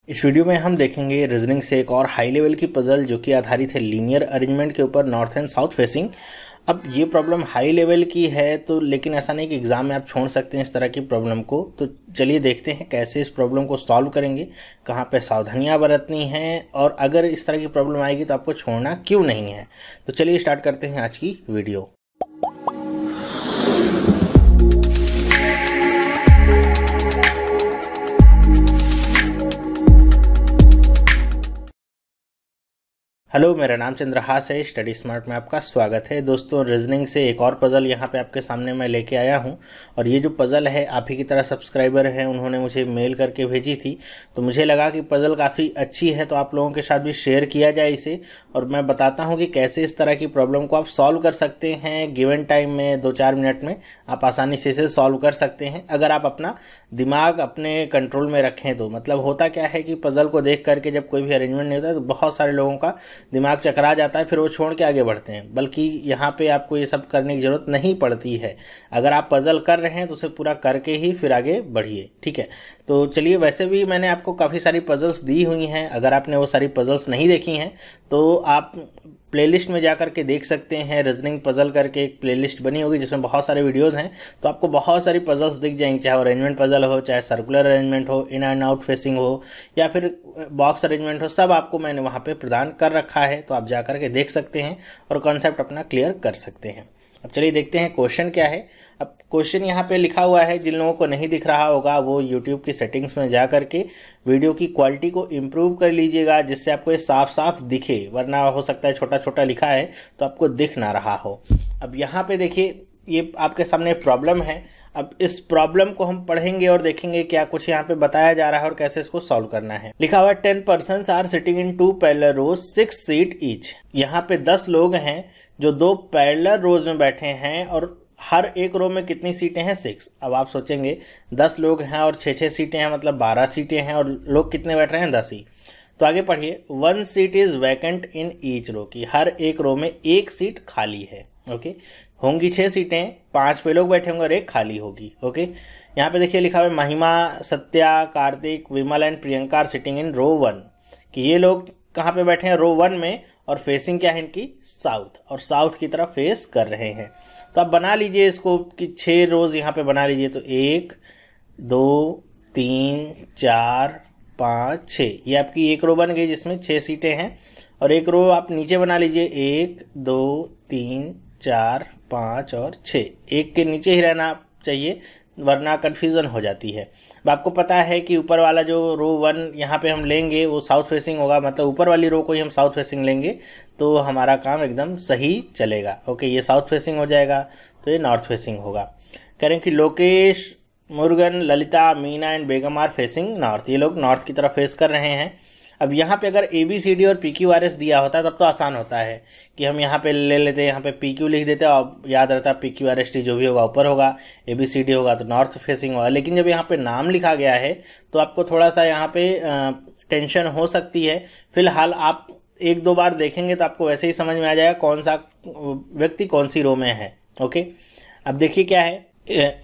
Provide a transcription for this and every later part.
इस वीडियो में हम देखेंगे रीजनिंग से एक और हाई लेवल की पजल जो कि आधारित है लीनियर अरेंजमेंट के ऊपर, नॉर्थ एंड साउथ फेसिंग। अब ये प्रॉब्लम हाई लेवल की है तो लेकिन ऐसा नहीं कि एग्जाम में आप छोड़ सकते हैं इस तरह की प्रॉब्लम को। तो चलिए देखते हैं कैसे इस प्रॉब्लम को सॉल्व करेंगे, कहाँ पे सावधानियां बरतनी हैं और अगर इस तरह की प्रॉब्लम आएगी तो आपको छोड़ना क्यों नहीं है। तो चलिए स्टार्ट करते हैं आज की वीडियो। हेलो, मेरा नाम चंद्रहास है। स्टडी स्मार्ट में आपका स्वागत है। दोस्तों, रीजनिंग से एक और पज़ल यहाँ पे आपके सामने मैं लेके आया हूँ और ये जो पज़ल है आप ही की तरह सब्सक्राइबर हैं, उन्होंने मुझे मेल करके भेजी थी। तो मुझे लगा कि पज़ल काफ़ी अच्छी है तो आप लोगों के साथ भी शेयर किया जाए इसे, और मैं बताता हूँ कि कैसे इस तरह की प्रॉब्लम को आप सॉल्व कर सकते हैं। गिवन टाइम में 2-4 मिनट में आप आसानी से इसे सॉल्व कर सकते हैं अगर आप अपना दिमाग अपने कंट्रोल में रखें तो। मतलब होता क्या है कि पज़ल को देख करके जब कोई भी अरेंजमेंट नहीं होता तो बहुत सारे लोगों का दिमाग चकरा जाता है, फिर वो छोड़ के आगे बढ़ते हैं। बल्कि यहाँ पे आपको ये सब करने की ज़रूरत नहीं पड़ती है। अगर आप पज़ल कर रहे हैं तो उसे पूरा करके ही फिर आगे बढ़िए, ठीक है। तो चलिए, वैसे भी मैंने आपको काफ़ी सारी पज़ल्स दी हुई हैं। अगर आपने वो सारी पज़ल्स नहीं देखी हैं तो आप प्लेलिस्ट में जा कर के देख सकते हैं। रीजनिंग पज़ल करके एक प्लेलिस्ट बनी होगी जिसमें बहुत सारे वीडियोस हैं, तो आपको बहुत सारी पज़ल्स दिख जाएंगी, चाहे अरेंजमेंट पज़ल हो, चाहे सर्कुलर अरेंजमेंट हो, इन एंड आउट फेसिंग हो, या फिर बॉक्स अरेंजमेंट हो। सब आपको मैंने वहाँ पे प्रदान कर रखा है, तो आप जा कर के देख सकते हैं और कॉन्सेप्ट अपना क्लियर कर सकते हैं। अब चलिए देखते हैं क्वेश्चन क्या है। अब क्वेश्चन यहाँ पे लिखा हुआ है, जिन लोगों को नहीं दिख रहा होगा वो यूट्यूब की सेटिंग्स में जा करके वीडियो की क्वालिटी को इम्प्रूव कर लीजिएगा जिससे आपको ये साफ साफ दिखे, वरना हो सकता है छोटा छोटा लिखा है तो आपको दिख ना रहा हो। अब यहाँ पे देखिए, ये आपके सामने प्रॉब्लम है। अब इस प्रॉब्लम को हम पढ़ेंगे और देखेंगे क्या कुछ यहाँ पे बताया जा रहा है और कैसे इसको सॉल्व करना है। लिखा हुआ 10 persons are sitting in 2 parallel rows 6 seat each. यहाँ पे 10 लोग हैं जो 2 पैरेलल रोज में बैठे हैं और हर एक रो में कितनी सीटें हैं? 6। अब आप सोचेंगे 10 लोग हैं और 6-6 सीटें हैं, मतलब 12 सीटें हैं और लोग कितने बैठ रहे हैं? 10 ही। तो आगे पढ़िए, 1 seat is vacant in each row, की हर एक रो में एक सीट खाली है। ओके, होंगी 6 सीटें, 5 पे लोग बैठे होंगे और एक खाली होगी। ओके, यहाँ पे देखिए लिखा हुआ है Mahima, Satya, Kartik, Vimal and Priyanka are sitting in row 1, कि ये लोग कहाँ पे बैठे हैं? रो 1 में, और फेसिंग क्या है इनकी? साउथ, और साउथ की तरफ फेस कर रहे हैं। तो आप बना लीजिए इसको कि 6 रोज यहाँ पे बना लीजिए। तो 1 2 3 4 5 6, ये आपकी एक रो बन गई जिसमें 6 सीटें हैं। और एक रो आप नीचे बना लीजिए, 1 2 3 4 5 और 6, एक के नीचे ही रहना चाहिए वरना कन्फ्यूज़न हो जाती है। अब आपको पता है कि ऊपर वाला जो रो 1 यहाँ पे हम लेंगे वो साउथ फेसिंग होगा, मतलब ऊपर वाली रो को ही हम साउथ फेसिंग लेंगे तो हमारा काम एकदम सही चलेगा। ओके, ये साउथ फेसिंग हो जाएगा तो ये नॉर्थ फेसिंग होगा। कह रहे हैं कि Lokesh, Murugan, Lalita, Meena and Begum are facing north, ये लोग नॉर्थ की तरफ फेस कर रहे हैं। अब यहाँ पे अगर ABCD और PQRS दिया होता तब तो आसान होता है कि हम यहाँ पे ले लेते, यहाँ पे PQ लिख देते और याद रहता PQRST जो भी होगा ऊपर होगा, ABCD होगा तो नॉर्थ फेसिंग होगा। लेकिन जब यहाँ पे नाम लिखा गया है तो आपको थोड़ा सा यहाँ पे टेंशन हो सकती है। फिलहाल आप 1-2 बार देखेंगे तो आपको वैसे ही समझ में आ जाएगा कौन सा व्यक्ति कौन सी रो में है। ओके, अब देखिए क्या है,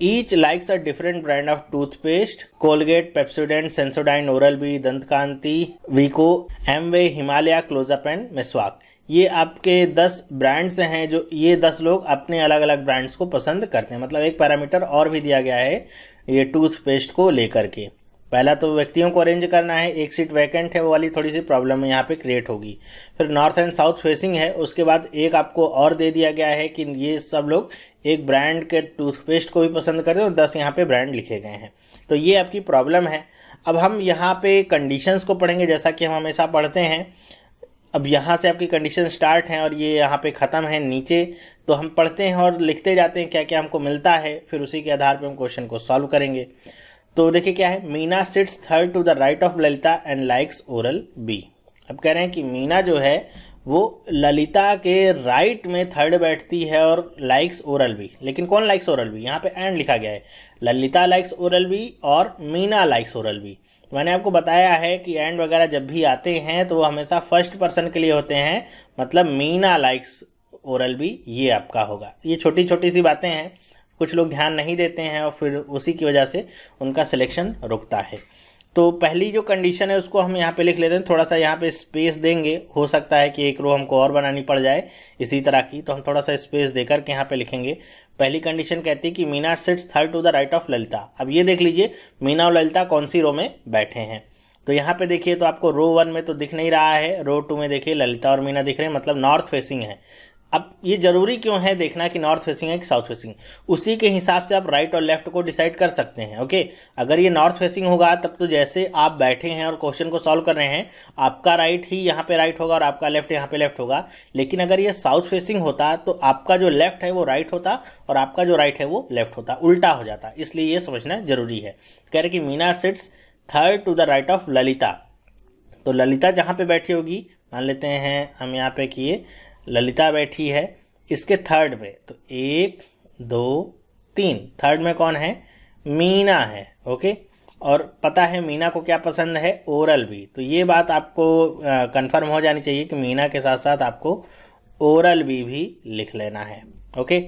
each likes a different brand of toothpaste, Colgate, Pepsodent, Sensodyne, Oral B, Dantkanti, Vicco, Amway, Himalaya, Closeup and Meswak. ये आपके 10 ब्रांड्स हैं जो ये 10 लोग अपने अलग अलग ब्रांड्स को पसंद करते हैं। मतलब एक पैरामीटर और भी दिया गया है ये टूथपेस्ट को लेकर के। पहला तो व्यक्तियों को अरेंज करना है, एक सीट वैकेंट है, वो वाली थोड़ी सी प्रॉब्लम यहाँ पे क्रिएट होगी। फिर नॉर्थ एंड साउथ फेसिंग है, उसके बाद एक आपको और दे दिया गया है कि ये सब लोग एक ब्रांड के टूथपेस्ट को भी पसंद करते हैं और 10 यहाँ पे ब्रांड लिखे गए हैं। तो ये आपकी प्रॉब्लम है। अब हम यहाँ पे कंडीशंस को पढ़ेंगे जैसा कि हम हमेशा पढ़ते हैं। अब यहाँ से आपकी कंडीशन स्टार्ट हैं और ये यहाँ पे ख़त्म है नीचे, तो हम पढ़ते हैं और लिखते जाते हैं क्या क्या हमको मिलता है, फिर उसी के आधार पर हम क्वेश्चन को सॉल्व करेंगे। तो देखिए क्या है, Meena sits third to the right of Lalita and likes Oral B. अब कह रहे हैं कि मीना जो है वो ललिता के राइट में थर्ड बैठती है और लाइक्स ओरल बी। लेकिन कौन लाइक्स ओरल बी? यहाँ पे एंड लिखा गया है, ललिता लाइक्स ओरल बी और मीना लाइक्स ओरल बी। मैंने आपको बताया है कि एंड वगैरह जब भी आते हैं तो वो हमेशा फर्स्ट पर्सन के लिए होते हैं, मतलब मीना लाइक्स ओरल बी ये आपका होगा। ये छोटी छोटी सी बातें हैं, कुछ लोग ध्यान नहीं देते हैं और फिर उसी की वजह से उनका सिलेक्शन रुकता है। तो पहली जो कंडीशन है उसको हम यहाँ पे लिख लेते हैं, थोड़ा सा यहाँ पे स्पेस देंगे, हो सकता है कि एक रो हमको और बनानी पड़ जाए इसी तरह की, तो हम थोड़ा सा स्पेस देकर के यहाँ पे लिखेंगे। पहली कंडीशन कहती है कि Meena sits third to the right of Lalita. अब ये देख लीजिए मीना और ललिता कौन सी रो में बैठे हैं, तो यहाँ पे देखिए तो आपको रो 1 में तो दिख नहीं रहा है, रो 2 में देखिए ललिता और मीना दिख रहे हैं, मतलब नॉर्थ फेसिंग है। अब ये जरूरी क्यों है देखना कि नॉर्थ फेसिंग है कि साउथ फेसिंग, उसी के हिसाब से आप राइट और लेफ्ट को डिसाइड कर सकते हैं। ओके, अगर ये नॉर्थ फेसिंग होगा तब तो जैसे आप बैठे हैं और क्वेश्चन को सॉल्व कर रहे हैं, आपका राइट ही यहाँ पे राइट होगा और आपका लेफ्ट यहाँ पे लेफ्ट होगा। लेकिन अगर ये साउथ फेसिंग होता तो आपका जो लेफ्ट है वो राइट होता और आपका जो राइट है वो लेफ्ट होता, उल्टा हो जाता, इसलिए ये समझना जरूरी है। कह रहे कि Meena sits third to the right of Lalita, तो ललिता जहाँ पे बैठी होगी, मान लेते हैं हम यहाँ पे किए ललिता बैठी है इसके थर्ड में, तो 1 2 3, थर्ड में कौन है, मीना है। ओके, और पता है मीना को क्या पसंद है, ओरल बी, तो ये बात आपको कंफर्म हो जानी चाहिए कि मीना के साथ साथ आपको ओरल बी भी लिख लेना है। ओके,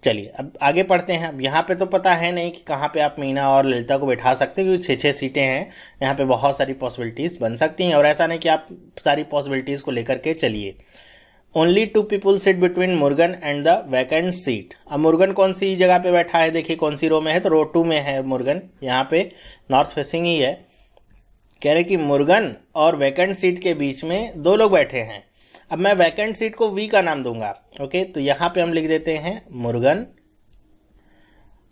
चलिए अब आगे पढ़ते हैं। अब यहाँ पे तो पता है नहीं कि कहाँ पे आप मीना और ललिता को बैठा सकते हैं, क्योंकि 6 सीटें हैं, यहाँ पे बहुत सारी पॉसिबिलिटीज़ बन सकती हैं, और ऐसा नहीं कि आप सारी पॉसिबिलिटीज़ को लेकर के चलिए। Only 2 people sit between Murugan and the vacant seat. अब मुर्गन कौन सी जगह पे बैठा है, देखिए कौन सी रो में है, तो रो 2 में है मुर्गन, यहाँ पे नॉर्थ फेसिंग ही है। कह रहे कि मुर्गन और वैकेंट सीट के बीच में 2 लोग बैठे हैं। अब मैं वैकेंट सीट को वी का नाम दूंगा। ओके, तो यहाँ पे हम लिख देते हैं मुर्गन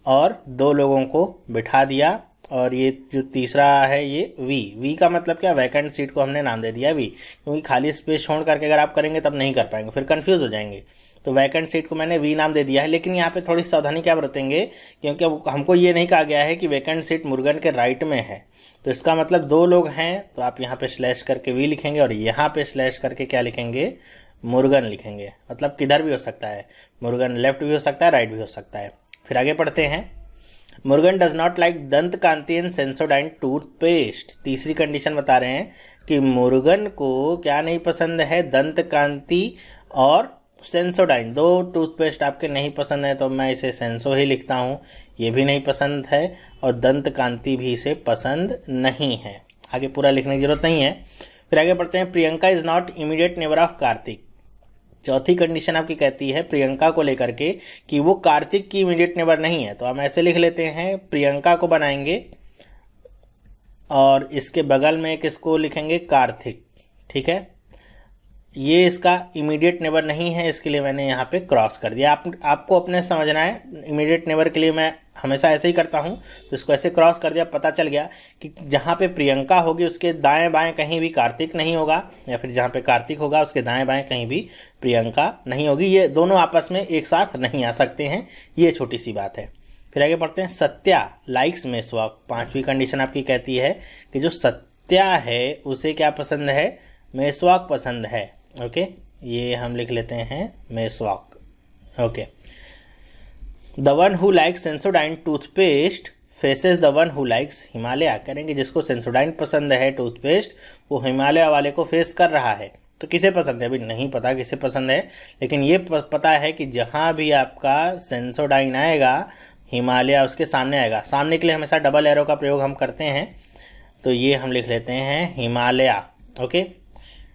और 2 लोगों को बिठा दिया, और ये जो तीसरा है ये वी का मतलब क्या, वैकेंट सीट को हमने नाम दे दिया वी, क्योंकि खाली स्पेस छोड़ करके अगर आप करेंगे तब नहीं कर पाएंगे, फिर कंफ्यूज हो जाएंगे। तो वैकेंट सीट को मैंने वी नाम दे दिया है, लेकिन यहाँ पे थोड़ी सावधानी क्या बरतेंगे, क्योंकि हमको ये नहीं कहा गया है कि वैकेंट सीट मुर्गन के राइट में है, तो इसका मतलब 2 लोग हैं, तो आप यहाँ पे स्लैश करके वी लिखेंगे और यहाँ पे स्लैश करके क्या लिखेंगे, मुर्गन लिखेंगे। मतलब किधर भी हो सकता है, मुर्गन लेफ्ट भी हो सकता है, राइट भी हो सकता है। फिर आगे पढ़ते हैं। मुर्गन डज नॉट लाइक दंत कांति एंड सेंसोडाइन टूथपेस्ट। तीसरी कंडीशन बता रहे हैं कि मुर्गन को क्या नहीं पसंद है, दंत कांति और सेंसोडाइन, 2 टूथपेस्ट आपके नहीं पसंद है, तो मैं इसे सेंसो ही लिखता हूँ, ये भी नहीं पसंद है, और दंत कांति भी इसे पसंद नहीं है। आगे पूरा लिखने की जरूरत नहीं है। फिर आगे पढ़ते हैं। Priyanka is not immediate neighbour of Kartik. चौथी कंडीशन आपकी कहती है प्रियंका को लेकर के कि वो कार्तिक की इमीडिएट नेबर नहीं है, तो हम ऐसे लिख लेते हैं, प्रियंका को बनाएंगे और इसके बगल में एक इसको लिखेंगे कार्तिक। ठीक है, ये इसका इमीडिएट नेबर नहीं है, इसके लिए मैंने यहाँ पे क्रॉस कर दिया। आपको अपने समझना है, इमीडिएट नेबर के लिए मैं हमेशा ऐसे ही करता हूँ, तो इसको ऐसे क्रॉस कर दिया, पता चल गया कि जहाँ पे प्रियंका होगी उसके दाएं बाएं कहीं भी कार्तिक नहीं होगा, या फिर जहाँ पे कार्तिक होगा उसके दाएं बाएं कहीं भी प्रियंका नहीं होगी, ये दोनों आपस में एक साथ नहीं आ सकते हैं, ये छोटी सी बात है। फिर आगे पढ़ते हैं। सत्या लाइक्स मेसवाक। 5वीं कंडीशन आपकी कहती है कि जो सत्या है उसे क्या पसंद है, मेसवाक पसंद है। ओके, ये हम लिख लेते हैं Meswak. Okay, the one who likes Sensodyne toothpaste faces the one who likes Himalaya. करेंगे जिसको सेंसोडाइन पसंद है टूथपेस्ट, वो हिमालय वाले को फेस कर रहा है। तो किसे पसंद है, अभी नहीं पता किसे पसंद है, लेकिन ये पता है कि जहाँ भी आपका सेंसोडाइन आएगा हिमालय उसके सामने आएगा। सामने के लिए हमेशा डबल एरो का प्रयोग हम करते हैं, तो ये हम लिख लेते हैं हिमालय। ओके,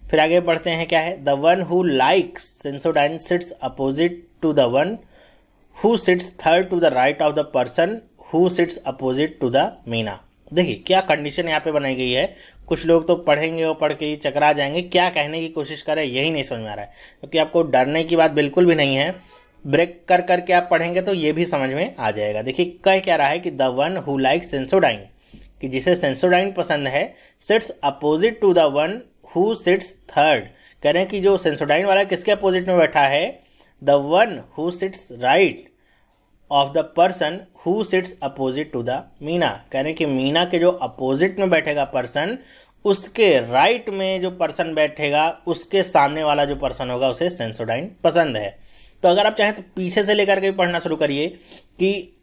फिर आगे बढ़ते हैं। क्या है, the one who likes Sensodyne sits opposite to the one who sits third to the right of the person who sits opposite to the Meena. देखिए क्या कंडीशन यहाँ पे बनाई गई है। कुछ लोग तो पढ़ेंगे और पढ़ के ही चकरा जाएंगे, क्या कहने की कोशिश कर रहे हैं यही नहीं समझ में आ रहा है, क्योंकि आपको डरने की बात बिल्कुल भी नहीं है। ब्रेक कर करके आप पढ़ेंगे तो ये भी समझ में आ जाएगा। देखिए कह क्या रहा है कि the one who likes Sensodyne, कि जिसे सेंसोडाइन पसंद है, sits opposite to the one who sits third. कह रहे हैं कि जो सेंसोडाइन वाला किसके अपोजिट में बैठा है, the one who sits right of the person who sits opposite to the Meena. कह रहे हैं कि मीना के जो अपोजिट में बैठेगा पर्सन, उसके राइट में जो पर्सन बैठेगा उसके सामने वाला जो पर्सन होगा उसे सेंसोडाइन पसंद है। तो अगर आप चाहें तो पीछे से लेकर के पढ़ना शुरू करिए कि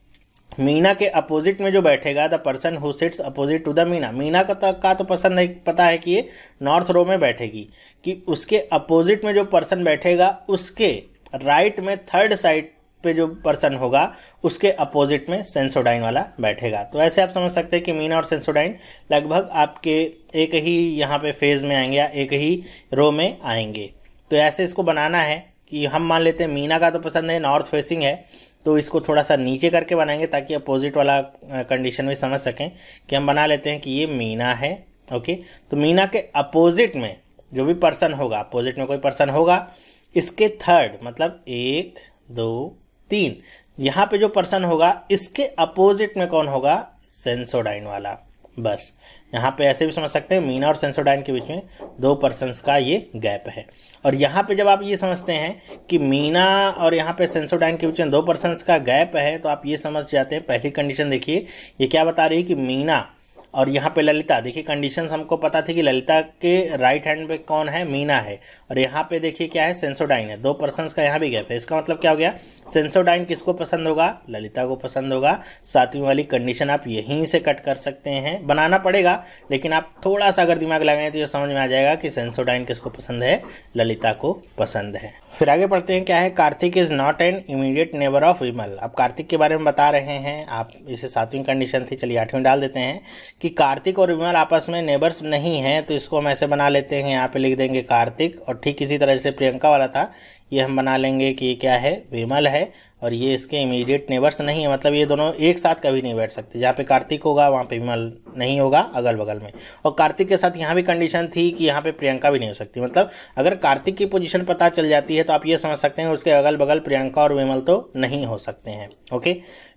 मीना के अपोजिट में जो बैठेगा, the person who sits opposite to the Meena, Meena का तो पसंद है, पता है कि ये नॉर्थ रो में बैठेगी, कि उसके अपोजिट में जो पर्सन बैठेगा उसके राइट में थर्ड साइड पे जो पर्सन होगा उसके अपोजिट में सेंसोडाइन वाला बैठेगा। तो ऐसे आप समझ सकते हैं कि मीना और सेंसोडाइन लगभग आपके एक ही यहाँ पे फेज में आएंगे या एक ही रो में आएंगे। तो ऐसे इसको बनाना है कि हम मान लेते हैं मीना का तो पसंद है नॉर्थ फेसिंग है, तो इसको थोड़ा सा नीचे करके बनाएंगे ताकि अपोजिट वाला कंडीशन भी समझ सकें कि हम बना लेते हैं कि ये मीना है। ओके, तो मीना के अपोजिट में जो भी पर्सन होगा, अपोजिट में कोई पर्सन होगा, इसके थर्ड मतलब 1 2 3 यहाँ पे जो पर्सन होगा इसके अपोजिट में कौन होगा, सेंसोडाइन वाला। बस यहाँ पे ऐसे भी समझ सकते हैं मीना और सेंसोडाइन के बीच में 2 पर्सन्स का ये गैप है। और यहाँ पे जब आप ये समझते हैं कि मीना और यहाँ पे सेंसोडाइन के बीच में 2 पर्सन्स का गैप है, तो आप ये समझ जाते हैं। पहली कंडीशन देखिए, ये क्या बता रही है कि मीना और यहाँ पे ललिता। देखिए कंडीशंस हमको पता थी कि ललिता के राइट हैंड पे कौन है, मीना है, और यहाँ पे देखिए क्या है, सेंसोडाइन है। 2 पर्सन्स का यहाँ भी गैप है। इसका मतलब क्या हो गया, सेंसोडाइन किसको पसंद होगा, ललिता को पसंद होगा। 7वीं वाली कंडीशन आप यहीं से कट कर सकते हैं, बनाना पड़ेगा लेकिन आप थोड़ा सा अगर दिमाग लगाएं तो ये समझ में आ जाएगा कि सेंसोडाइन किसको पसंद है, ललिता को पसंद है। फिर आगे पढ़ते हैं क्या है, Kartik is not an immediate neighbour of Vimal. अब कार्तिक के बारे में बता रहे हैं आप, इसे 7वीं कंडीशन थी, चलिए 8वीं डाल देते हैं कि कार्तिक और विमल आपस में नेबर्स नहीं हैं। तो इसको हम ऐसे बना लेते हैं, यहाँ पे लिख देंगे कार्तिक, और ठीक इसी तरह से प्रियंका वाला था, ये हम बना लेंगे कि ये क्या है, विमल है, और ये इसके इमीडिएट नेबर्स नहीं है। मतलब ये दोनों एक साथ कभी नहीं बैठ सकते, जहाँ पे कार्तिक होगा वहाँ पे विमल नहीं होगा अगल बगल में। और कार्तिक के साथ यहाँ भी कंडीशन थी कि यहाँ पे प्रियंका भी नहीं हो सकती। मतलब अगर कार्तिक की पोजीशन पता चल जाती है तो आप ये समझ सकते हैं उसके अगल बगल प्रियंका और विमल तो नहीं हो सकते हैं। ओके,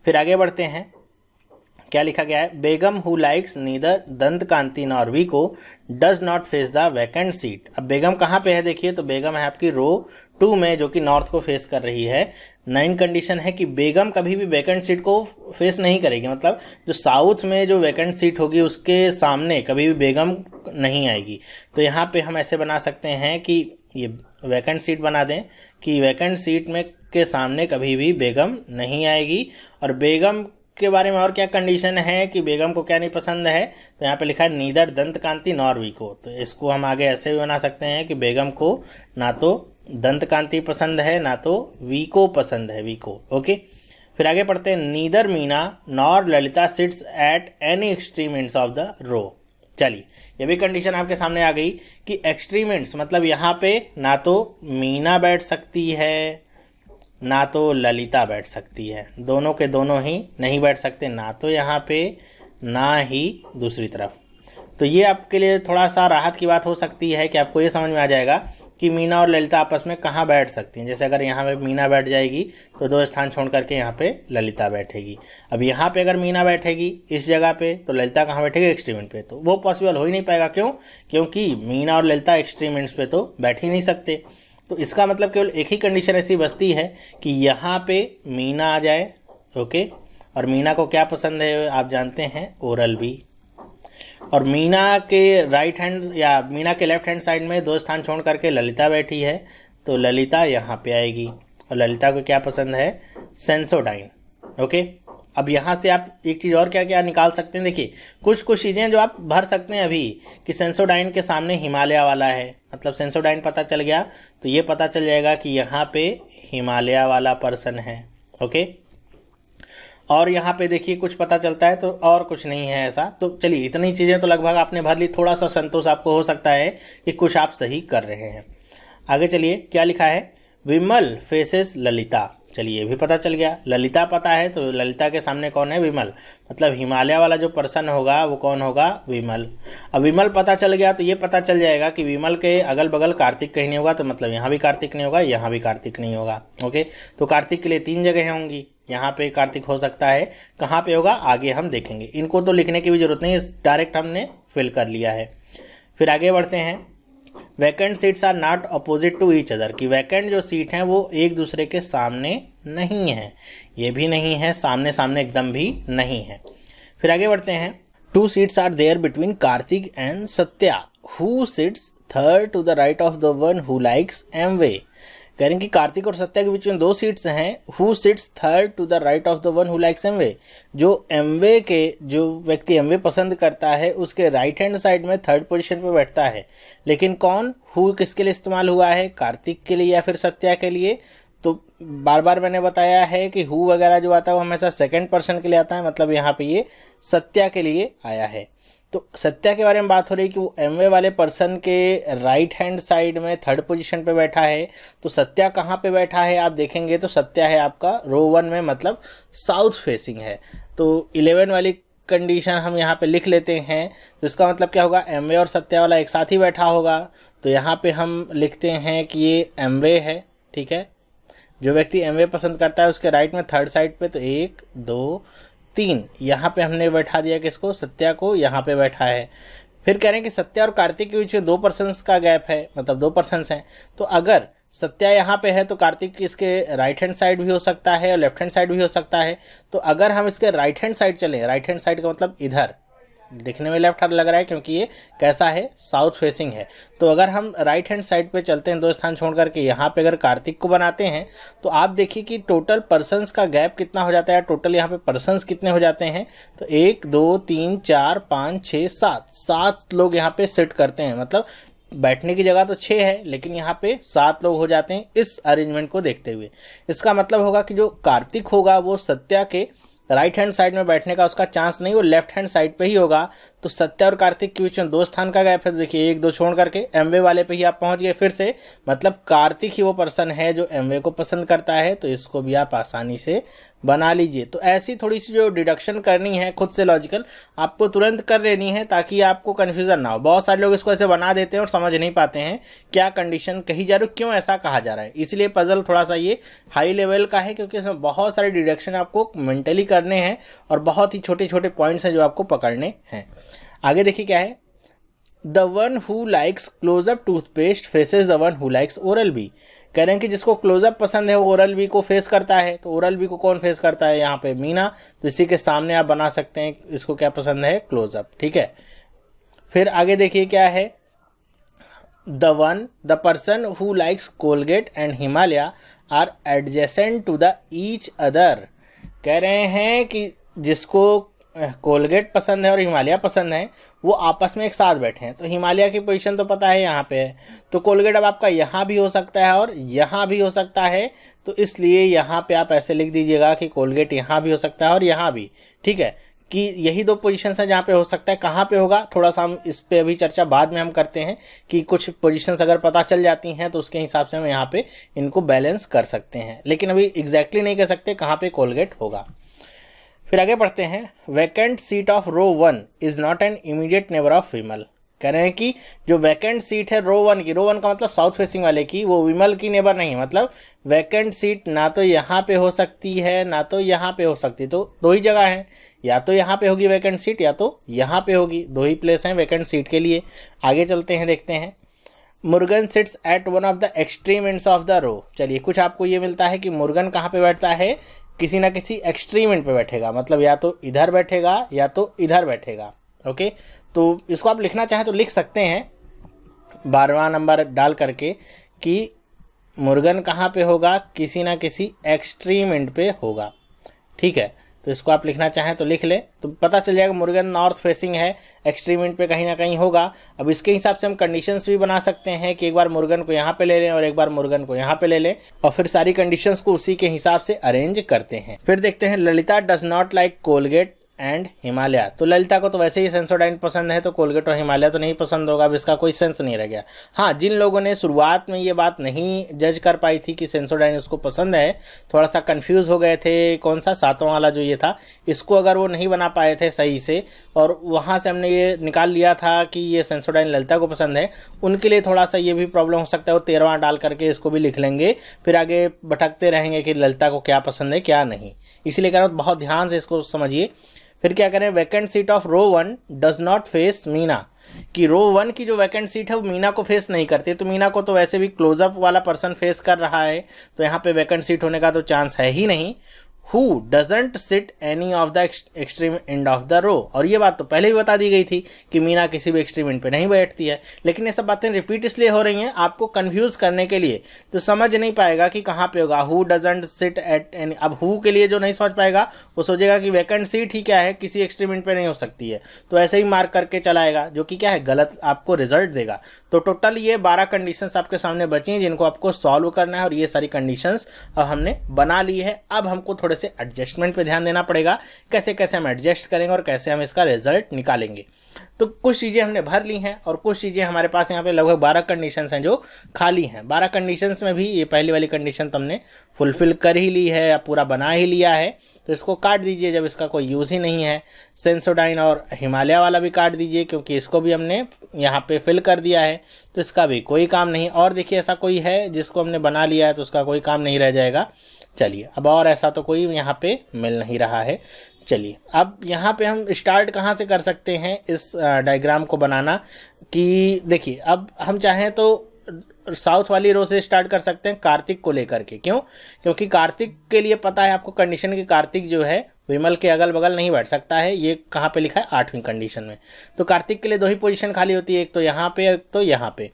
फिर आगे बढ़ते हैं, क्या लिखा गया है, Begum who likes neither Dantkanti nor Vicco does not face the vacant seat. अब बेगम कहाँ पे है, देखिए तो बेगम है आपकी रो 2 में, जो कि नॉर्थ को फेस कर रही है। 9 कंडीशन है कि बेगम कभी भी वैकेंट सीट को फेस नहीं करेगी। मतलब जो साउथ में जो वैकेंट सीट होगी उसके सामने कभी भी बेगम नहीं आएगी। तो यहाँ पे हम ऐसे बना सकते हैं कि ये वैकेंट सीट बना दें कि वैकेंट सीट में के सामने कभी भी बेगम नहीं आएगी। और बेगम के बारे में और क्या कंडीशन है कि बेगम को क्या नहीं पसंद है, तो यहाँ पे लिखा है नीदर दंतकांति नॉर वीको। तो इसको हम आगे ऐसे भी बना सकते हैं कि बेगम को ना तो दंतकांति पसंद है ना तो वीको पसंद है, वीको। ओके, फिर आगे पढ़ते हैं, neither Meena nor Lalita sits at any extreme ends of the row. चलिए ये भी कंडीशन आपके सामने आ गई कि एक्सट्रीम एंड्स मतलब यहाँ पे ना तो मीना बैठ सकती है ना तो ललिता बैठ सकती है, दोनों के दोनों ही नहीं बैठ सकते, ना तो यहाँ पे ना ही दूसरी तरफ। तो ये आपके लिए थोड़ा सा राहत की बात हो सकती है कि आपको ये समझ में आ जाएगा कि मीना और ललिता आपस में कहाँ बैठ सकती हैं। जैसे अगर यहाँ पे मीना बैठ जाएगी तो 2 स्थान छोड़ करके यहाँ पे ललिता बैठेगी। अब यहाँ पे अगर मीना बैठेगी इस जगह पे तो ललिता कहाँ बैठेगी, एक्सट्रीम एंड पे। तो वो पॉसिबल हो ही नहीं पाएगा, क्यों, क्योंकि मीना और ललिता एक्सट्रीम एंड्स पे तो बैठ ही नहीं सकते। तो इसका मतलब केवल एक ही कंडीशन ऐसी बचती है कि यहाँ पे मीना आ जाए। ओके, और मीना को क्या पसंद है आप जानते हैं, ओरल बी। और मीना के राइट हैंड या मीना के लेफ्ट हैंड साइड में 2 स्थान छोड़ करके ललिता बैठी है, तो ललिता यहाँ पे आएगी। और ललिता को क्या पसंद है, सेंसोडाइन। ओके, अब यहाँ से आप एक चीज़ और क्या क्या निकाल सकते हैं, देखिए कुछ चीज़ें जो आप भर सकते हैं अभी कि सेंसोडाइन के सामने हिमालय वाला है। मतलब सेंसोडाइन पता चल गया तो ये पता चल जाएगा कि यहाँ पे हिमालय वाला पर्सन है। ओके, और यहाँ पे देखिए कुछ पता चलता है तो और कुछ नहीं है ऐसा। तो चलिए इतनी चीज़ें तो लगभग आपने भर ली, थोड़ा सा संतोष आपको हो सकता है कि कुछ आप सही कर रहे हैं। आगे चलिए क्या लिखा है, विमल फेसेस ललिता। चलिए ये भी पता चल गया, ललिता पता है तो ललिता के सामने कौन है, विमल। मतलब हिमालय वाला जो पर्सन होगा वो कौन होगा, विमल। अब विमल पता चल गया तो ये पता चल जाएगा कि विमल के अगल बगल कार्तिक कहीं नहीं होगा, तो मतलब यहाँ भी कार्तिक नहीं होगा, यहाँ भी कार्तिक नहीं होगा। ओके, तो कार्तिक के लिए 3 जगह होंगी, यहाँ पे कार्तिक हो सकता है, कहाँ पे होगा आगे हम देखेंगे। इनको तो लिखने की भी जरूरत नहीं, डायरेक्ट हमने फिल कर लिया है। फिर आगे बढ़ते हैं, vacant seats are not opposite to each other, कि वैकेंट जो सीट हैं वो एक दूसरे के सामने नहीं है, ये भी नहीं है, सामने सामने एकदम भी नहीं है। फिर आगे बढ़ते हैं, 2 seats are there between Kartik and Satya, who sits third to the right of the one who likes Amway. कह रहे हैं कि कार्तिक और सत्या के बीच में 2 सीट्स हैं, who sits third to the right of the one who likes Amway. जो एमवे के जो व्यक्ति एमवे पसंद करता है उसके राइट हैंड साइड में 3rd पोजीशन पे बैठता है। लेकिन कौन, हु किसके लिए इस्तेमाल हुआ है, कार्तिक के लिए या फिर सत्या के लिए, तो बार बार मैंने बताया है कि हु वगैरह जो आता है वो हमेशा सेकंड पर्सन के लिए आता है, मतलब यहाँ पे ये सत्या के लिए आया है। तो सत्या के बारे में बात हो रही है कि वो एमवे वाले पर्सन के राइट हैंड साइड में थर्ड पोजीशन पे बैठा है। तो सत्या कहाँ पे बैठा है आप देखेंगे तो सत्या है आपका रो 1 में, मतलब साउथ फेसिंग है। तो 11 वाली कंडीशन हम यहाँ पे लिख लेते हैं। तो इसका मतलब क्या होगा, एमवे और सत्या वाला एक साथ ही बैठा होगा। तो यहाँ पे हम लिखते हैं कि ये एमवे है, ठीक है। जो व्यक्ति एमवे पसंद करता है उसके राइट में थर्ड साइड पे, तो 1 2 3 यहाँ पे हमने बैठा दिया किसको, सत्या को, यहाँ पे बैठा है। फिर कह रहे हैं कि सत्या और कार्तिक के बीच में 2 पर्सन्स का गैप है, मतलब 2 पर्सन्स हैं। तो अगर सत्या यहाँ पे है तो कार्तिक इसके राइट हैंड साइड भी हो सकता है और लेफ्ट हैंड साइड भी हो सकता है। तो अगर हम इसके राइट हैंड साइड चलें, राइट हैंड साइड का मतलब इधर, दिखने में लेफ्ट हैंड लग रहा है क्योंकि ये कैसा है, साउथ फेसिंग है। तो अगर हम राइट हैंड साइड पे चलते हैं 2 स्थान छोड़ करके, यहाँ पे अगर कार्तिक को बनाते हैं तो आप देखिए कि टोटल पर्सन्स का गैप कितना हो जाता है, टोटल यहाँ पे पर्सन्स कितने हो जाते हैं। तो 1 2 3 4 5 6 7 लोग यहाँ पे सिट करते हैं, मतलब बैठने की जगह तो 6 है लेकिन यहाँ पे 7 लोग हो जाते हैं इस अरेंजमेंट को देखते हुए। इसका मतलब होगा कि जो कार्तिक होगा वो सत्या के राइट हैंड साइड में बैठने का उसका चांस नहीं, वो लेफ्ट हैंड साइड पे ही होगा। तो सत्या और कार्तिक के बीच में 2 स्थान का गैप है। तो देखिए 1 2 छोड़ करके एमवे वाले पे ही आप पहुंच गए फिर से, मतलब कार्तिक ही वो पर्सन है जो एमवे को पसंद करता है। तो इसको भी आप आसानी से बना लीजिए। तो ऐसी थोड़ी सी जो डिडक्शन करनी है खुद से लॉजिकल आपको तुरंत कर लेनी है ताकि आपको कन्फ्यूजन ना हो। बहुत सारे लोग इसको ऐसे बना देते हैं और समझ नहीं पाते हैं क्या कंडीशन कही जा रही है, क्यों ऐसा कहा जा रहा है। इसलिए पजल थोड़ा सा ये हाई लेवल का है क्योंकि इसमें बहुत सारे डिडक्शन आपको मेंटली करने हैं और बहुत ही छोटे छोटे पॉइंट्स हैं जो आपको पकड़ने हैं। आगे देखिए क्या है, the one who likes Closeup toothpaste faces the one who likes Oral B. कह रहे हैं कि जिसको क्लोजअप पसंद है वो ओरल बी को फेस करता है। तो ओरल बी को कौन फेस करता है, यहाँ पे मीना। तो इसी के सामने आप बना सकते हैं इसको क्या पसंद है, क्लोजअप, ठीक है। फिर आगे देखिए क्या है, the person who likes Colgate and Himalaya are adjacent to the each other. कह रहे हैं कि जिसको कोलगेट पसंद है और हिमालय पसंद है वो आपस में एक साथ बैठे हैं। तो हिमालय की पोजीशन तो पता है यहाँ पे है, तो कोलगेट अब आपका यहाँ भी हो सकता है और यहाँ भी हो सकता है। तो इसलिए यहाँ पे आप ऐसे लिख दीजिएगा कि कोलगेट यहाँ भी हो सकता है और यहाँ भी, ठीक है, कि यही 2 पोजीशंस हैं जहाँ पे हो सकता है। कहाँ पे होगा थोड़ा सा हम इस पे अभी चर्चा बाद में हम करते हैं कि कुछ पोजीशंस अगर पता चल जाती हैं तो उसके हिसाब से हम यहाँ पे इनको बैलेंस कर सकते हैं, लेकिन अभी एग्जैक्टली नहीं कह सकते कहाँ पे कोलगेट होगा। फिर आगे बढ़ते हैं, vacant seat of row 1 is not an immediate neighbour of Vimal. कह रहे हैं कि जो वैकेंट सीट है रो 1 की, रो 1 का मतलब साउथ फेसिंग वाले की, वो विमल की नेबर नहीं है। मतलब वैकेंट सीट ना तो यहाँ पे हो सकती है ना तो यहाँ पे हो सकती है। तो 2 ही जगह हैं, या तो यहाँ पे होगी वैकेंट सीट या तो यहाँ पे होगी, 2 ही प्लेस हैं वैकेंट सीट के लिए। आगे चलते हैं, देखते हैं, Murugan sits at one of the extreme ends of the row. चलिए कुछ आपको ये मिलता है कि मुर्गन कहाँ पे बैठता है, किसी ना किसी एक्सट्रीम एंड पे बैठेगा, मतलब या तो इधर बैठेगा या तो इधर बैठेगा। ओके, तो इसको आप लिखना चाहें तो लिख सकते हैं 12वां नंबर डाल करके कि मुर्गन कहाँ पे होगा, किसी ना किसी एक्सट्रीम एंड पे होगा, ठीक है। तो इसको आप लिखना चाहें तो लिख लें, तो पता चल जाएगा मुर्गन नॉर्थ फेसिंग है, एक्सट्रीम एंड पे कहीं ना कहीं होगा। अब इसके हिसाब से हम कंडीशंस भी बना सकते हैं कि एक बार मुर्गन को यहाँ पे ले लें और एक बार मुर्गन को यहाँ पे ले लें और फिर सारी कंडीशंस को उसी के हिसाब से अरेंज करते हैं। फिर देखते हैं, Lalita does not like Colgate and Himalaya. तो ललिता को तो वैसे ही सेंसोडाइन पसंद है, तो कोलगेट और हिमालय तो नहीं पसंद होगा। अब इसका कोई सेंस नहीं रह गया। हाँ, जिन लोगों ने शुरुआत में ये बात नहीं जज कर पाई थी कि सेंसोडाइन उसको पसंद है, थोड़ा सा कंफ्यूज हो गए थे, कौन सा 7वां वाला जो ये था, इसको अगर वो नहीं बना पाए थे सही से और वहाँ से हमने ये निकाल लिया था कि ये सेंसोडाइन ललिता को पसंद है, उनके लिए थोड़ा सा ये भी प्रॉब्लम हो सकता है। वो 13वां डाल करके इसको भी लिख लेंगे, फिर आगे भटकते रहेंगे कि ललिता को क्या पसंद है क्या नहीं। इसलिए कह रहा हूँ बहुत ध्यान से इसको समझिए। फिर क्या करें, vacant seat of row 1 does not face Meena, कि रो 1 की जो वैकेंट सीट है वो मीना को फेस नहीं करती। तो मीना को तो वैसे भी क्लोजअप वाला पर्सन फेस कर रहा है, तो यहाँ पे वैकेंट सीट होने का तो चांस है ही नहीं। Who doesn't sit any of the extreme end of the row. और ये बात तो पहले भी बता दी गई थी कि मीना किसी भी एक्सट्रीम एंड पे नहीं बैठती है, लेकिन ये सब बातें रिपीट इसलिए हो रही हैं आपको कंफ्यूज करने के लिए, तो समझ नहीं पाएगा कि कहाँ पे होगा। Who doesn't sit at any, अब हु के लिए जो नहीं समझ पाएगा वो सोचेगा कि वैकेंट सीट ही क्या है, किसी एक्सट्रीम एंड पे नहीं हो सकती है, तो ऐसे ही मार्क करके चलाएगा, जो कि क्या है, गलत आपको रिजल्ट देगा। तो टोटल ये 12 कंडीशंस आपके सामने बची हैं जिनको आपको सॉल्व करना है, और ये सारी कंडीशंस अब हमने बना ली है। अब हमको थोड़े से एडजस्टमेंट पे ध्यान देना पड़ेगा, कैसे कैसे हम एडजस्ट करेंगे और कैसे हम इसका रिजल्ट निकालेंगे। तो कुछ चीज़ें हमने भर ली हैं और कुछ चीज़ें हमारे पास यहाँ पे लगभग 12 कंडीशंस हैं जो खाली हैं। 12 कंडीशंस में भी ये पहली वाली कंडीशन तो हमने फुलफिल कर ही ली है या पूरा बना ही लिया है, तो इसको काट दीजिए जब इसका कोई यूज़ ही नहीं है। सेंसोडाइन और हिमालय वाला भी काट दीजिए क्योंकि इसको भी हमने यहाँ पे फिल कर दिया है, तो इसका भी कोई काम नहीं। और देखिए ऐसा कोई है जिसको हमने बना लिया है तो उसका कोई काम नहीं रह जाएगा। चलिए अब और ऐसा तो कोई यहाँ पे मिल नहीं रहा है। चलिए अब यहाँ पे हम स्टार्ट कहाँ से कर सकते हैं इस डायग्राम को बनाना, कि देखिए अब हम चाहें तो साउथ वाली रो से स्टार्ट कर सकते हैं कार्तिक को लेकर के। क्यों? क्योंकि कार्तिक के लिए पता है आपको कंडीशन कि कार्तिक जो है विमल के अगल बगल नहीं बैठ सकता है। ये कहाँ पे लिखा है? 8वीं कंडीशन में। तो कार्तिक के लिए 2 ही पोजीशन खाली होती है, एक तो यहाँ पे एक तो यहाँ पे।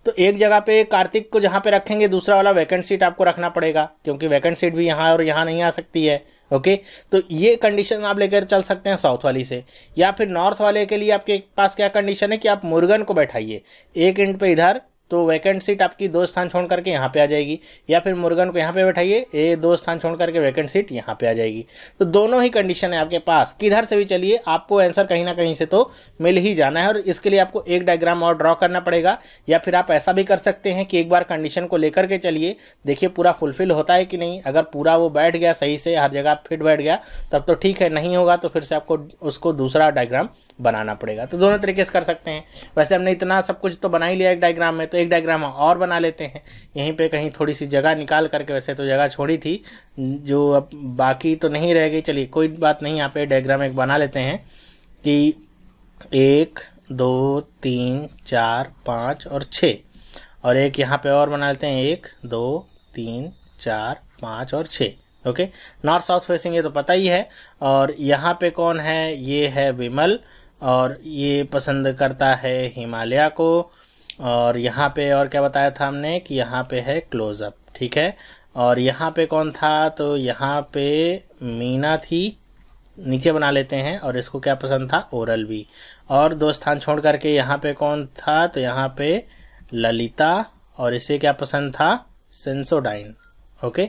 तो एक जगह पे कार्तिक को जहाँ पे रखेंगे दूसरा वाला वैकेंट सीट आपको रखना पड़ेगा, क्योंकि वैकेंट सीट भी यहाँ और यहाँ नहीं आ सकती है। ओके, तो ये कंडीशन आप लेकर चल सकते हैं साउथ वाली से। या फिर नॉर्थ वाले के लिए आपके पास क्या कंडीशन है कि आप मुर्गन को बैठाइए एक एंड पे इधर, तो वैकेंट सीट आपकी 2 स्थान छोड़ करके यहाँ पे आ जाएगी, या फिर मुर्गन को यहाँ पे बैठाइए 2 स्थान छोड़ करके वैकेंट सीट यहाँ पे आ जाएगी। तो दोनों ही कंडीशन है आपके पास, किधर से भी चलिए आपको आंसर कहीं ना कहीं से तो मिल ही जाना है। और इसके लिए आपको एक डायग्राम और ड्रॉ करना पड़ेगा, या फिर आप ऐसा भी कर सकते हैं कि एक बार कंडीशन को लेकर के चलिए, देखिए पूरा फुलफिल होता है कि नहीं। अगर पूरा वो बैठ गया सही से, हर जगह फिट बैठ गया, तब तो ठीक है, नहीं होगा तो फिर से आपको उसको दूसरा डायग्राम बनाना पड़ेगा। तो दोनों तरीके से कर सकते हैं। वैसे हमने इतना सब कुछ तो बना ही लिया एक डायग्राम में, तो एक डायग्राम और बना लेते हैं यहीं पे कहीं थोड़ी सी जगह निकाल करके। वैसे तो जगह छोड़ी थी जो अब बाकी तो नहीं रह गई। चलिए कोई बात नहीं, यहाँ पे डायग्राम एक बना लेते हैं कि 1 2 3 4 5 और 6, और एक यहाँ पे और बना लेते हैं 1 2 3 4 5 और 6। ओके, नॉर्थ साउथ फेसिंग ये तो पता ही है। और यहाँ पे कौन है? ये है विमल, और ये पसंद करता है हिमालय को। और यहाँ पे और क्या बताया था हमने कि यहाँ पे है क्लोजअप, ठीक है। और यहाँ पे कौन था? तो यहाँ पे मीना थी, नीचे बना लेते हैं। और इसको क्या पसंद था? Oral B. और 2 स्थान छोड़ करके यहाँ पे कौन था? तो यहाँ पे ललिता, और इसे क्या पसंद था? सेंसोडाइन। ओके,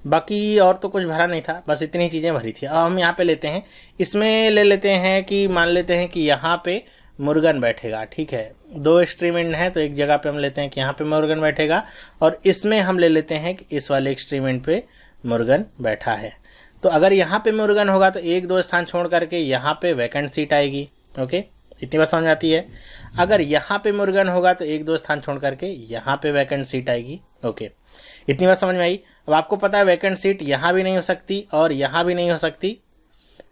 बाकी और तो कुछ भरा नहीं था, बस इतनी चीज़ें भरी थी। अब हम यहाँ पे लेते हैं, इसमें ले लेते हैं कि मान लेते हैं कि यहाँ पे मुर्गन बैठेगा, ठीक है। 2 एक्सट्रीम एंड है, तो एक जगह पे हम लेते हैं कि यहाँ पे मुर्गन बैठेगा, और इसमें हम ले लेते हैं कि इस वाले एक्सट्रीम एंड पे मुर्गन बैठा है। तो अगर यहाँ पे मुर्गन होगा तो 1 2 स्थान छोड़ करके यहाँ पे वैकेंट सीट आएगी। ओके, इतनी बात समझ आती है। अगर यहाँ पे मुर्गन होगा तो 1 2 स्थान छोड़ करके यहाँ पे वैकेंट सीट आएगी। ओके, इतनी बात समझ में आई। अब आपको पता है वैकेंट सीट यहाँ भी नहीं हो सकती और यहाँ भी नहीं हो सकती,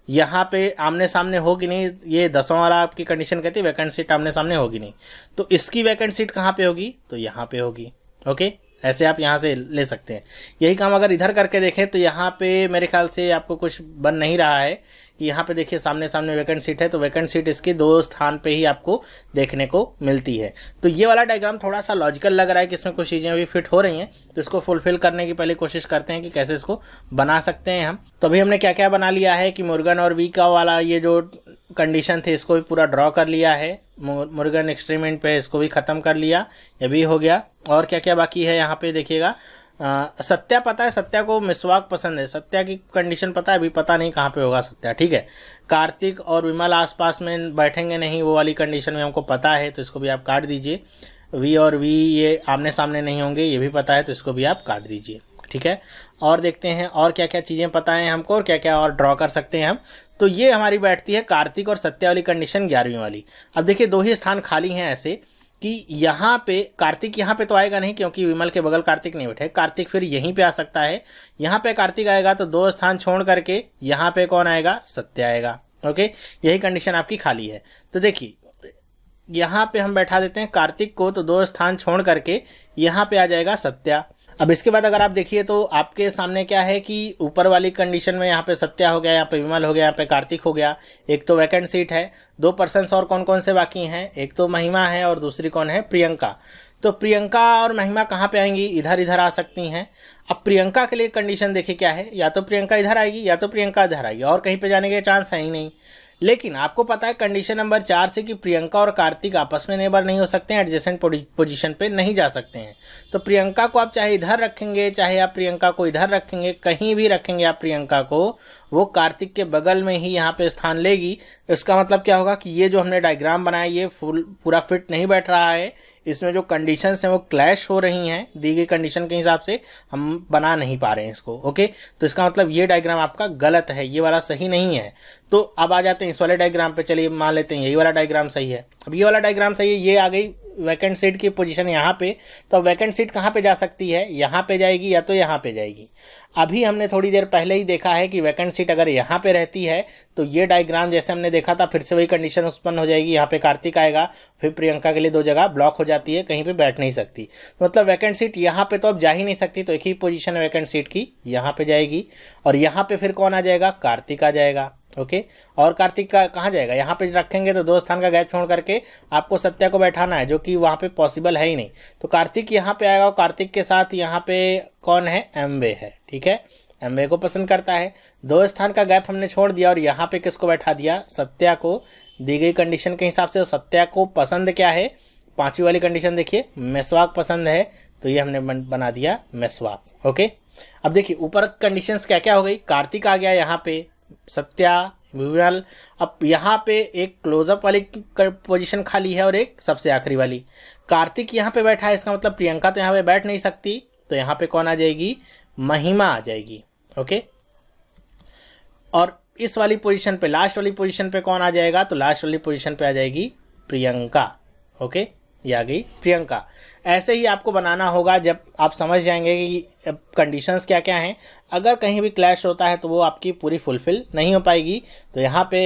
यहाँ पे आमने सामने होगी नहीं। ये 10वां वाला आपकी कंडीशन कहती है वैकेंट सीट आमने सामने होगी नहीं, तो इसकी वैकेंट सीट कहाँ पे होगी? तो यहाँ पे होगी। ओके, ऐसे आप यहाँ से ले सकते हैं। यही काम अगर इधर करके देखें तो यहाँ पे मेरे ख्याल से आपको कुछ बन नहीं रहा है कि यहाँ पे देखिए सामने सामने वैकेंट सीट है, तो वैकेंट सीट इसकी 2 स्थान पे ही आपको देखने को मिलती है। तो ये वाला डायग्राम थोड़ा सा लॉजिकल लग रहा है कि इसमें कुछ चीज़ें अभी फिट हो रही हैं, तो इसको फुलफिल करने की पहले कोशिश करते हैं कि कैसे इसको बना सकते हैं हम। तो अभी हमने क्या क्या बना लिया है कि मुर्गन और वी का वाला ये जो कंडीशन थे इसको भी पूरा ड्रॉ कर लिया है। मुर्गन एक्सट्रीम एंड पे इसको भी ख़त्म कर लिया, ये भी हो गया। और क्या क्या बाकी है यहाँ पे देखिएगा। सत्या पता है, सत्या को मिसवाक पसंद है, सत्या की कंडीशन पता है, अभी पता नहीं कहाँ पे होगा सत्या, ठीक है। कार्तिक और विमल आसपास में बैठेंगे नहीं, वो वाली कंडीशन में हमको पता है, तो इसको भी आप काट दीजिए। वी और वी ये आमने सामने नहीं होंगे, ये भी पता है, तो इसको भी आप काट दीजिए, ठीक है। और देखते हैं और क्या क्या चीज़ें पता है हमको और क्या क्या और ड्रॉ कर सकते हैं हम। तो ये हमारी बैठती है कार्तिक और सत्या वाली कंडीशन 11वीं वाली। अब देखिए 2 ही स्थान खाली हैं ऐसे कि यहाँ पे कार्तिक यहाँ पे तो आएगा नहीं क्योंकि विमल के बगल कार्तिक नहीं बैठे। कार्तिक फिर यहीं पे आ सकता है, यहाँ पे कार्तिक आएगा तो 2 स्थान छोड़ करके यहाँ पे कौन आएगा? सत्य आएगा। ओके, यही कंडीशन आपकी खाली है। तो देखिए यहाँ पे हम बैठा देते हैं कार्तिक को, तो 2 स्थान छोड़ करके यहाँ पे आ जाएगा सत्या। अब इसके बाद अगर आप देखिए तो आपके सामने क्या है कि ऊपर वाली कंडीशन में यहाँ पे सत्या हो गया, यहाँ पे विमल हो गया, यहाँ पे कार्तिक हो गया, एक तो वैकेंट सीट है। 2 पर्सन्स और कौन कौन से बाकी हैं, एक तो महिमा है और दूसरी कौन है, प्रियंका। तो प्रियंका और महिमा कहाँ पे आएंगी, इधर इधर आ सकती हैं। अब प्रियंका के लिए कंडीशन देखिए क्या है, या तो प्रियंका इधर आएगी या तो प्रियंका इधर आएगी, और कहीं पे जाने के चांस है ही नहीं। लेकिन आपको पता है कंडीशन नंबर 4 से कि प्रियंका और कार्तिक आपस में नेबर नहीं हो सकते हैं, एडजेसेंट पोजीशन पे नहीं जा सकते हैं। तो प्रियंका को आप चाहे इधर रखेंगे चाहे आप प्रियंका को इधर रखेंगे, कहीं भी रखेंगे आप प्रियंका को, वो कार्तिक के बगल में ही यहाँ पे स्थान लेगी। इसका मतलब क्या होगा कि ये जो हमने डायग्राम बनाया ये पूरा फिट नहीं बैठ रहा है, इसमें जो कंडीशंस हैं वो क्लैश हो रही हैं, दी गई कंडीशन के हिसाब से हम बना नहीं पा रहे हैं इसको। ओके, तो इसका मतलब ये डायग्राम आपका गलत है, ये वाला सही नहीं है। तो अब आ जाते हैं इस वाले डायग्राम पे। चलिए मान लेते हैं यही वाला डायग्राम सही है। अब ये वाला डायग्राम सही है, ये आ गई वैकेंट सीट की पोजीशन यहाँ पे। तो वैकेंट सीट कहाँ पे जा सकती है, यहाँ पे जाएगी या तो यहाँ पे जाएगी। अभी हमने थोड़ी देर पहले ही देखा है कि वैकेंट सीट अगर यहाँ पे रहती है तो ये डायग्राम जैसे हमने देखा था फिर से वही कंडीशन उत्पन्न हो जाएगी। यहाँ पे कार्तिक आएगा, फिर प्रियंका के लिए 2 जगह ब्लॉक हो जाती है, कहीं पे बैठ नहीं सकती। तो मतलब वैकेंट सीट यहाँ पे तो अब जा ही नहीं सकती, तो एक ही पोजीशन है वैकेंट सीट की, यहाँ पे जाएगी। और यहाँ पे फिर कौन आ जाएगा, कार्तिक आ जाएगा। ओके, और कार्तिक का कहाँ जाएगा, यहाँ पे रखेंगे तो 2 स्थान का गैप छोड़ करके आपको सत्या को बैठाना है, जो कि वहाँ पे पॉसिबल है ही नहीं। तो कार्तिक यहाँ पे आएगा और कार्तिक के साथ यहाँ पे कौन है, एमवे है। ठीक है, एमवे को पसंद करता है। 2 स्थान का गैप हमने छोड़ दिया और यहाँ पे किसको बैठा दिया, सत्या को, दी गई कंडीशन के हिसाब से। तो सत्या को पसंद क्या है, 5वीं वाली कंडीशन देखिए, मेसवाक पसंद है, तो ये हमने बना दिया मेसवाक। ओके, अब देखिए ऊपर कंडीशंस क्या क्या हो गई, कार्तिक आ गया यहाँ पे, सत्या, विमल। अब यहाँ पे एक क्लोजअप वाली पोजीशन खाली है और एक सबसे आखिरी वाली। कार्तिक यहाँ पे बैठा है, इसका मतलब प्रियंका तो यहाँ पे बैठ नहीं सकती, तो यहाँ पे कौन आ जाएगी, महिमा आ जाएगी। ओके, और इस वाली पोजीशन पे, लास्ट वाली पोजीशन पे कौन आ जाएगा, तो लास्ट वाली पोजीशन पे आ जाएगी प्रियंका। ओके, ये आ गई प्रियंका। ऐसे ही आपको बनाना होगा जब आप समझ जाएंगे कि कंडीशंस क्या क्या हैं। अगर कहीं भी क्लैश होता है तो वो आपकी पूरी फुलफिल नहीं हो पाएगी। तो यहाँ पे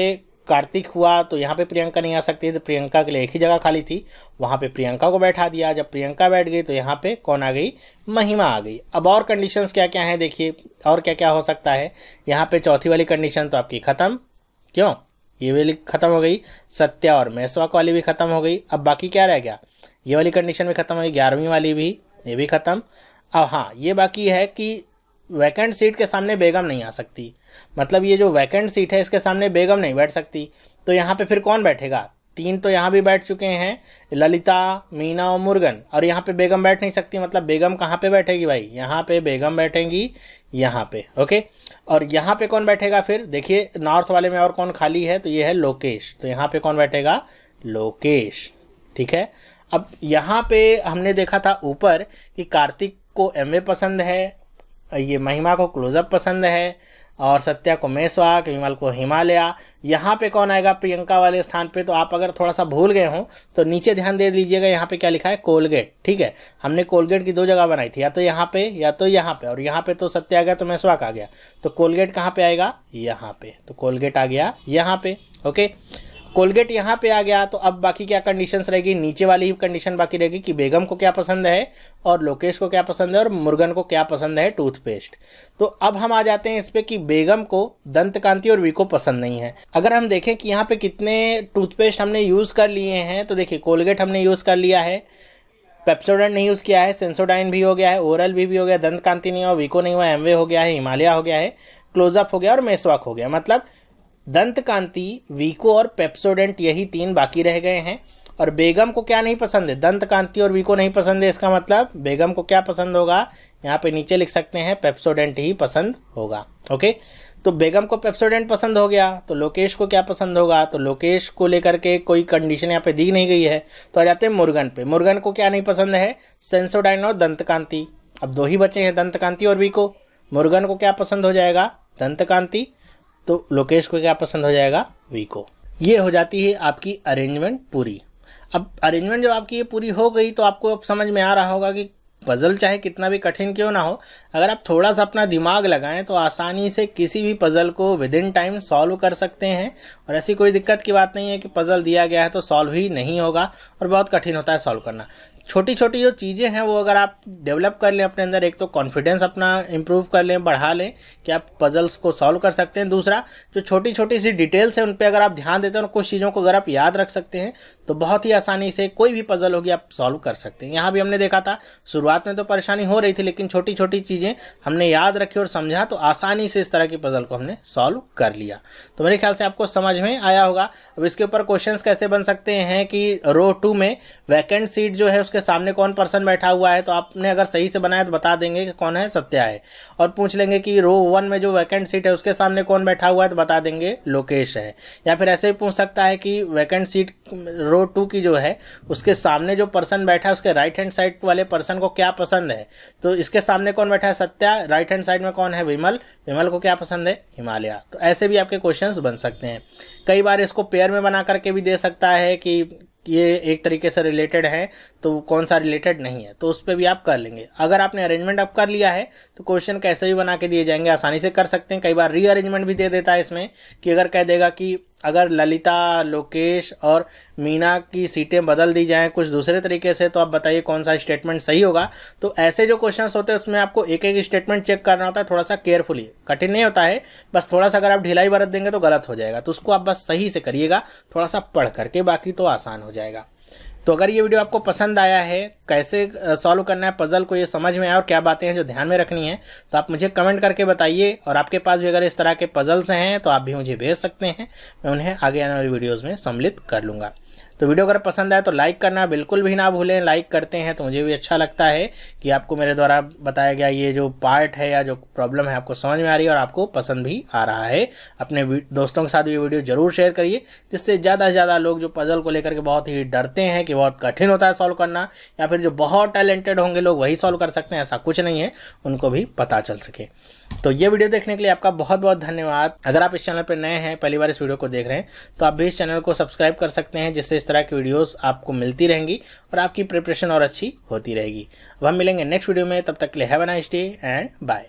कार्तिक हुआ तो यहाँ पे प्रियंका नहीं आ सकती, तो प्रियंका के लिए एक ही जगह खाली थी, वहाँ पे प्रियंका को बैठा दिया। जब प्रियंका बैठ गई तो यहाँ पे कौन आ गई, महिमा आ गई। अब और कंडीशंस क्या क्या हैं देखिए, और क्या क्या हो सकता है। यहाँ पे 4थी वाली कंडीशन तो आपकी ख़त्म, क्यों, ये वाली ख़त्म हो गई, सत्या और मेसवाक वाली भी ख़त्म हो गई। अब बाकी क्या रह गया, ये वाली कंडीशन भी खत्म हुई, 11वीं वाली भी, ये भी खत्म। अब हाँ, ये बाकी है कि वैकेंट सीट के सामने बेगम नहीं आ सकती, मतलब ये जो वैकेंट सीट है इसके सामने बेगम नहीं बैठ सकती। तो यहाँ पे फिर कौन बैठेगा, 3 तो यहाँ भी बैठ चुके हैं, ललिता, मीना और मुर्गन, और यहाँ पे बेगम बैठ नहीं सकती। मतलब बेगम कहाँ पे बैठेगी भाई, यहाँ पे बेगम बैठेंगी, यहाँ पे। ओके, और यहाँ पे कौन बैठेगा, फिर देखिए नॉर्थ वाले में और कौन खाली है, तो ये है लोकेश, तो यहाँ पे कौन बैठेगा, लोकेश। ठीक है, अब यहाँ पे हमने देखा था ऊपर कि कार्तिक को एमवे पसंद है, ये महिमा को क्लोजअप पसंद है, और सत्या को मेसवाक, विमल को हिमालय। यहाँ पे कौन आएगा प्रियंका वाले स्थान पे, तो आप अगर थोड़ा सा भूल गए हो तो नीचे ध्यान दे लीजिएगा, यहाँ पे क्या लिखा है, कोलगेट। ठीक है, हमने कोलगेट की 2 जगह बनाई थी, या तो यहाँ पे या तो यहाँ पे, और यहाँ पे तो सत्या आ गया तो मेसवाक आ गया, तो कोलगेट कहाँ पे आएगा, यहाँ पे, तो कोलगेट आ गया यहाँ पे। ओके, कोलगेट यहाँ पे आ गया। तो अब बाकी क्या कंडीशंस रहेगी, नीचे वाली ही कंडीशन बाकी रहेगी कि बेगम को क्या पसंद है और लोकेश को क्या पसंद है और मुर्गन को क्या पसंद है, टूथपेस्ट। तो अब हम आ जाते हैं इस पे कि बेगम को दंतकांति और वीको पसंद नहीं है। अगर हम देखें कि यहाँ पे कितने टूथपेस्ट हमने यूज़ कर लिए हैं, तो देखिए कोलगेट हमने यूज़ कर लिया है, पेप्सोडेंट नहीं यूज़ किया है, सेंसोडाइन भी हो गया है, ओरल भी हो गया, दंतकांति नहीं हुआ, वीको नहीं हुआ, एमवे हो गया है, हिमालय हो गया है, क्लोजअप हो गया और मेसवाक हो गया। मतलब दंतकांति, वीको और पेप्सोडेंट यही 3 बाकी रह गए हैं। और बेगम को क्या नहीं पसंद है, दंतकांति और वीको नहीं पसंद है, इसका मतलब बेगम को क्या पसंद होगा, यहाँ पे नीचे लिख सकते हैं पेप्सोडेंट ही पसंद होगा। ओके, तो बेगम को पेप्सोडेंट पसंद हो गया, तो लोकेश को क्या पसंद होगा, तो लोकेश को लेकर के कोई कंडीशन यहाँ पे दी नहीं गई है। तो आ जाते हैं मुर्गन पे, मुर्गन को क्या नहीं पसंद है, सेंसोडाइन और दंतकांति। अब 2 ही बचे हैं, दंतकांति और वीको। मुर्गन को क्या पसंद हो जाएगा, दंतकांति, तो लोकेश को क्या पसंद हो जाएगा, वीको। ये हो जाती है आपकी अरेंजमेंट पूरी। अब अरेंजमेंट जब आपकी ये पूरी हो गई तो आपको अब समझ में आ रहा होगा कि पज़ल चाहे कितना भी कठिन क्यों ना हो, अगर आप थोड़ा सा अपना दिमाग लगाएं तो आसानी से किसी भी पज़ल को विद इन टाइम सॉल्व कर सकते हैं। और ऐसी कोई दिक्कत की बात नहीं है कि पज़ल दिया गया है तो सॉल्व ही नहीं होगा, और बहुत कठिन होता है सॉल्व करना। छोटी छोटी जो चीज़ें हैं वो अगर आप डेवलप कर लें अपने अंदर, एक तो कॉन्फिडेंस अपना इम्प्रूव कर लें, बढ़ा लें कि आप पजल्स को सॉल्व कर सकते हैं। दूसरा, जो छोटी छोटी सी डिटेल्स हैं उन पर अगर आप ध्यान देते हैं और कुछ चीज़ों को अगर आप याद रख सकते हैं तो बहुत ही आसानी से कोई भी पजल होगी आप सॉल्व कर सकते हैं। यहाँ भी हमने देखा था शुरुआत में तो परेशानी हो रही थी, लेकिन छोटी छोटी चीज़ें हमने याद रखी और समझा तो आसानी से इस तरह की पजल को हमने सॉल्व कर लिया। तो मेरे ख्याल से आपको समझ में आया होगा। अब इसके ऊपर क्वेश्चंस कैसे बन सकते हैं कि रो 2 में वैकेंट सीट जो है उसके सामने कौन पर्सन बैठा हुआ है, तो आपने अगर सही से बनाया तो बता देंगे कि कौन है, सत्या है। और पूछ लेंगे कि रो 1 में जो वैकेंट सीट है उसके सामने कौन बैठा हुआ है, तो बता देंगे लोकेश है। या फिर ऐसे ही पूछ सकता है कि वैकेंट सीट रो 2 की जो है उसके सामने जो पर्सन बैठा है उसके राइट हैंड साइड वाले पर्सन को क्या पसंद है, तो इसके सामने कौन बैठा है, सत्या, राइट हैंड साइड में कौन है, विमल, विमल को क्या पसंद है, हिमालय। तो ऐसे भी आपके क्वेश्चंस बन सकते हैं। कई बार इसको पेयर में बना करके भी दे सकता है कि ये एक तरीके से रिलेटेड है तो कौन सा रिलेटेड नहीं है, तो उस पर भी आप कर लेंगे। अगर आपने अरेंजमेंट अब कर लिया है तो क्वेश्चन कैसे भी बना के दिए जाएंगे, आसानी से कर सकते हैं। कई बार रीअरेंजमेंट भी दे देता है इसमें कि अगर कह देगा कि अगर ललिता, लोकेश और मीना की सीटें बदल दी जाएं कुछ दूसरे तरीके से, तो आप बताइए कौन सा स्टेटमेंट सही होगा। तो ऐसे जो क्वेश्चंस होते हैं उसमें आपको एक एक स्टेटमेंट चेक करना होता है, थोड़ा सा केयरफुली, कठिन नहीं होता है, बस थोड़ा सा अगर आप ढिलाई बरत देंगे तो गलत हो जाएगा। तो उसको आप बस सही से करिएगा, थोड़ा सा पढ़ करके, बाकी तो आसान हो जाएगा। तो अगर ये वीडियो आपको पसंद आया है, कैसे सॉल्व करना है पजल को, ये समझ में आया और क्या बातें हैं जो ध्यान में रखनी है, तो आप मुझे कमेंट करके बताइए। और आपके पास भी अगर इस तरह के पजल्स हैं तो आप भी मुझे भेज सकते हैं, मैं उन्हें आगे आने वाली वीडियोज़ में सम्मिलित कर लूँगा। तो वीडियो अगर पसंद आए तो लाइक करना बिल्कुल भी ना भूलें। लाइक करते हैं तो मुझे भी अच्छा लगता है कि आपको मेरे द्वारा बताया गया ये जो पार्ट है या जो प्रॉब्लम है आपको समझ में आ रही है और आपको पसंद भी आ रहा है। अपने दोस्तों के साथ ये वीडियो जरूर शेयर करिए, जिससे ज़्यादा से ज़्यादा लोग जो पजल को लेकर के बहुत ही डरते हैं कि बहुत कठिन होता है सॉल्व करना, या फिर जो बहुत टैलेंटेड होंगे लोग वही सॉल्व कर सकते हैं, ऐसा कुछ नहीं है, उनको भी पता चल सके। तो ये वीडियो देखने के लिए आपका बहुत बहुत धन्यवाद। अगर आप इस चैनल पर नए हैं, पहली बार इस वीडियो को देख रहे हैं, तो आप भी इस चैनल को सब्सक्राइब कर सकते हैं, जिससे इस तरह की वीडियोस आपको मिलती रहेंगी और आपकी प्रिपरेशन और अच्छी होती रहेगी। अब हम मिलेंगे नेक्स्ट वीडियो में, तब तक के लिए have a nice day and bye.